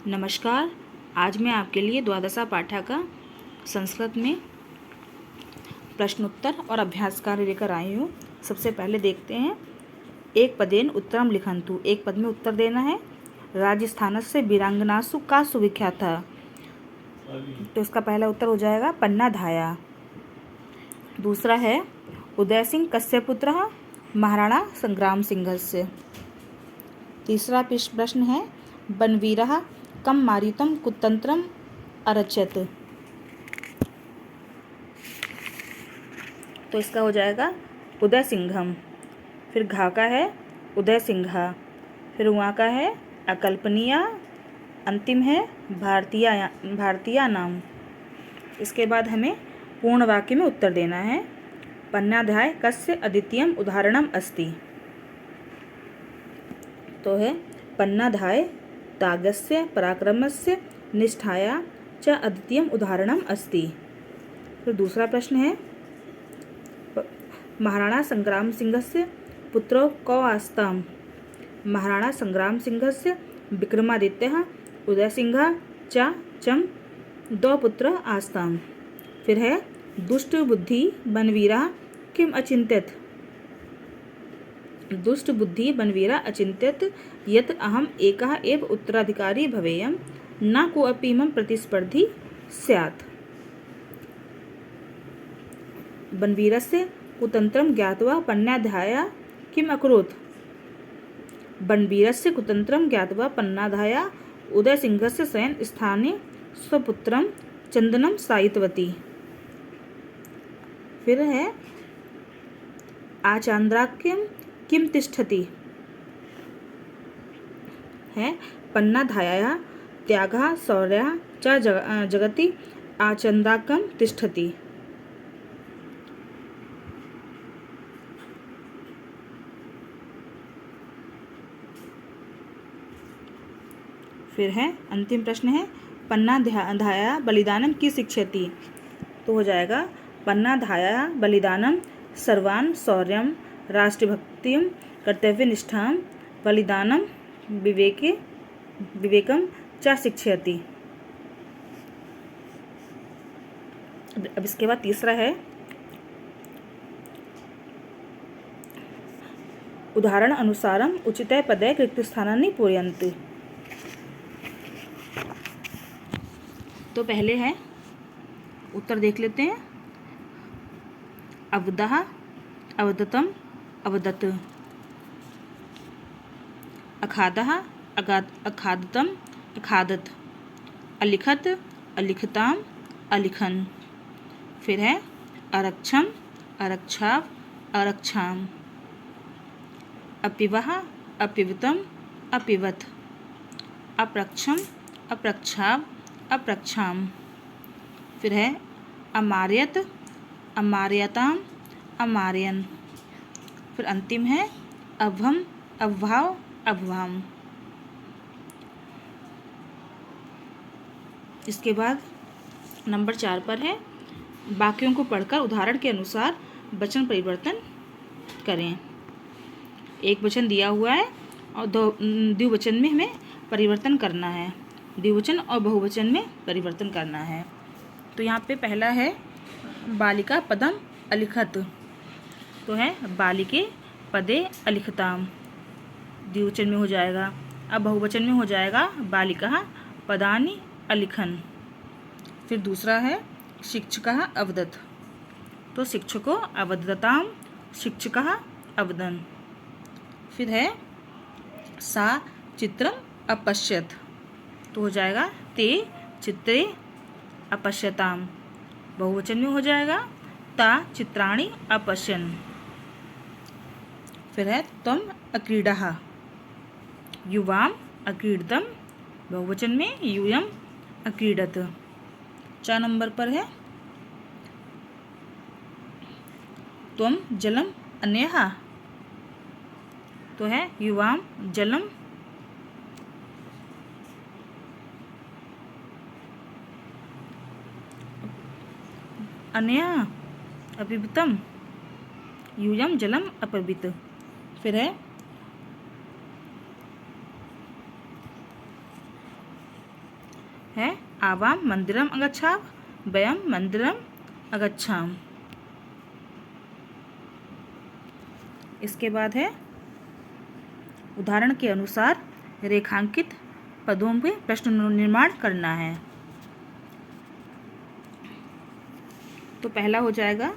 नमस्कार। आज मैं आपके लिए द्वादशा पाठा का संस्कृत में प्रश्नोत्तर और अभ्यास कार्य लेकर आई हूँ। सबसे पहले देखते हैं, एक पदेन उत्तरम लिखन्तु। एक पद में उत्तर देना है। राजस्थानस्य वीरांगनासु का सुविख्यात था, तो इसका पहला उत्तर हो जाएगा पन्ना धाया। दूसरा है उदय सिंह कस्य पुत्रः महाराणा संग्राम सिंहस्य। तीसरा प्रश्न है बनवीरः कम मारुतं कुतंत्रम अरचयत, तो इसका हो जाएगा उदय सिंघम। फिर घा का है उदय सिंघा। फिर वहाँ का है अकल्पनीय। अंतिम है भारतीय नाम। इसके बाद हमें पूर्ण वाक्य में उत्तर देना है। पन्नाध्याय कस्य अद्वितीयम उदाहरणम अस्ति, तो है पन्नाध्याय त्यागस्य पराक्रमस्य निष्ठाया च अद्वितीयम उदाहरणम अस्ति। फिर दूसरा प्रश्न है महाराणा संग्राम सिंहस्य पुत्रो कौ आस्ताम। महाराणा संग्राम सिंहस्य विक्रमादित्यः उदयसिंहः च चम दो पुत्र आस्ताम। फिर है दुष्ट बुद्धि बनवीरा किम अचिंत्यत। दुष्ट बुद्धि बनवीरा अचिंत्यत यत् अहम एकः एव उत्तराधिकारी भवेयम न कोऽपि मम प्रतिस्पर्धी स्यात्। बनवीरस्य कुतंत्रम ज्ञात्वा पन्नाधाया किम अकरोत्। बनवीरस्य कुतंत्रम ज्ञात्वा पन्नाधाया उदयसिंहस्य शयन स्थाने स्वपुत्रम चंदनम सायितवती। फिर है आचान्द्राक्यम किम तिष्ठति, है पन्नाधाया त्यागः शौर्यः च जगति आचन्द्राकम तिष्ठति। फिर है अंतिम प्रश्न है पन्नाधाया बलिदानम की शिक्षति, तो हो जाएगा पन्नाधाया बलिदानम सर्वान् शौर्यम राष्ट्रभक्तिम कर्तव्यनिष्ठाम बलिदानम विवेकम च शिक्षयति। अब इसके बाद तीसरा है उदाहरण अनुसारम उचितय पदय रिक्तस्थानानि पूरयन्तु। तो पहले है उत्तर देख लेते हैं। अवदः अवदतम अवदत। अखादः अखादतम अखादत। अलिखत अलिखताम अलिखन। फिर है अरक्षम अरक्षाव अरक्षाम। अपिवः अपिवतम अपिवत। अप्रक्षम अप्रक्षाव अप्रक्षाम। फिर है अमार्यत अमार्यताम अमार्यन। फिर अंतिम है अभम अभाव अभवाम। इसके बाद नंबर 4 पर है वाक्यों को पढ़कर उदाहरण के अनुसार वचन परिवर्तन करें। एक वचन दिया हुआ है और द्विवचन में हमें परिवर्तन करना है। द्विवचन और बहुवचन में परिवर्तन करना है। तो यहाँ पे पहला है बालिका पदम अलिखत, तो है बालिके पदे अलिखताम, द्विवचन में हो जाएगा। अब बहुवचन में हो जाएगा बालिका पदानि अलिखन। फिर दूसरा है शिक्षकः अवदत, तो शिक्षको अवदताम शिक्षकः अवदन। फिर है सा चित्रम अपश्यत, तो हो जाएगा ते चित्रे अपश्यताम। बहुवचन में हो जाएगा ता चित्राणि अपश्यन्। फिर है त्वम अक्रीडः युवाम अक्रीडतम, बहुवचन में यूयम अक्रीडत। 4 नंबर पर है त्वम जलम अन्यः, तो है युवाम जलम अन्यः अपिबतम यूयम जलम अपबित। फिर है है आवां मंदिरम अगच्छाम, वयम मंदिरम अगच्छाम। इसके बाद है उदाहरण के अनुसार रेखांकित पदों में प्रश्न निर्माण करना है। तो पहला हो जाएगा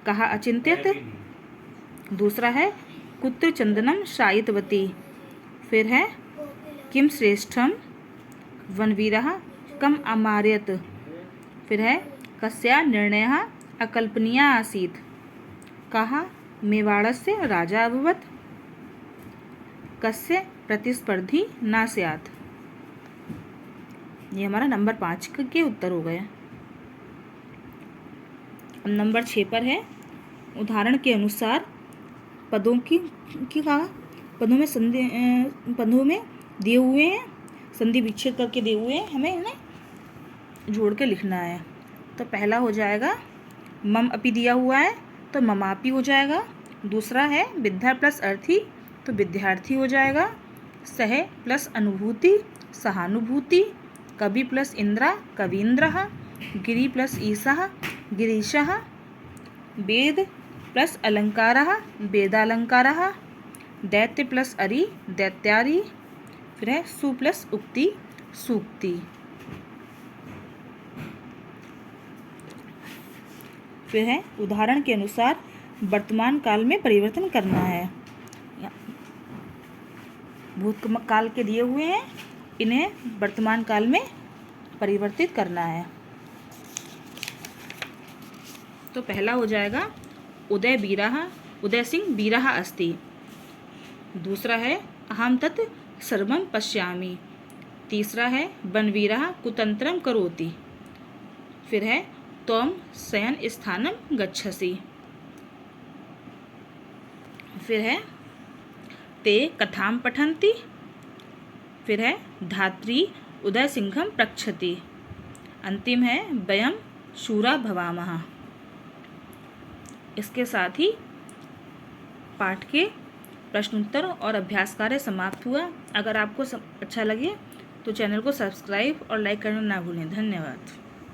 कहा अचिंत्यत, दूसरा है कुत्र चंदनम शायितवती, फिर है किम श्रेष्ठम वनवीरः कम अमारयत, फिर है कस्या निर्णयः अकल्पनीय आसीत्, कहा मेवाड़स्य राजा अभवत्, कस्य प्रतिस्पर्धी न स्यात्। ये हमारा नंबर 5 के उत्तर हो गए। अब नंबर 6 पर है उदाहरण के अनुसार पदों की कहा पदों में दिए हुए हैं, संधि विच्छेद करके दिए हुए हैं, हमें इन्हें जोड़ के लिखना है। तो पहला हो जाएगा मम अपि दिया हुआ है तो ममापि हो जाएगा, दूसरा है विद्या प्लस अर्थी तो विद्यार्थी हो जाएगा, सह प्लस अनुभूति सहानुभूति, कवि प्लस इंद्रा कवीन्द्रः, गिरि प्लस ईशः गिरीशः, वेद प्लस अलंकारः वेदालंकारः, दैत्य प्लस अरि दैत्यारि, फिर है सु प्लस उक्ति सूक्ति। फिर है उदाहरण के अनुसार वर्तमान काल में परिवर्तन करना है। भूतकाल के दिए हुए हैं, इन्हें वर्तमान काल में परिवर्तित करना है। तो पहला हो जाएगा उदय सिंह वीरः अस्ति, दूसरा है अहं तत् सर्वं पश्यामि, तीसरा है वनवीरः कुतंत्रं करोति, फिर है त्वं शयन स्थानं गच्छसि, फिर है ते कथां पठन्ति, फिर है धात्री उदय सिंहं प्रक्षति, अंतिम है वयं शूरा भवामः। इसके साथ ही पाठ के प्रश्नोत्तर और अभ्यास कार्य समाप्त हुआ। अगर आपको अच्छा लगे तो चैनल को सब्सक्राइब और लाइक करना ना भूलें। धन्यवाद।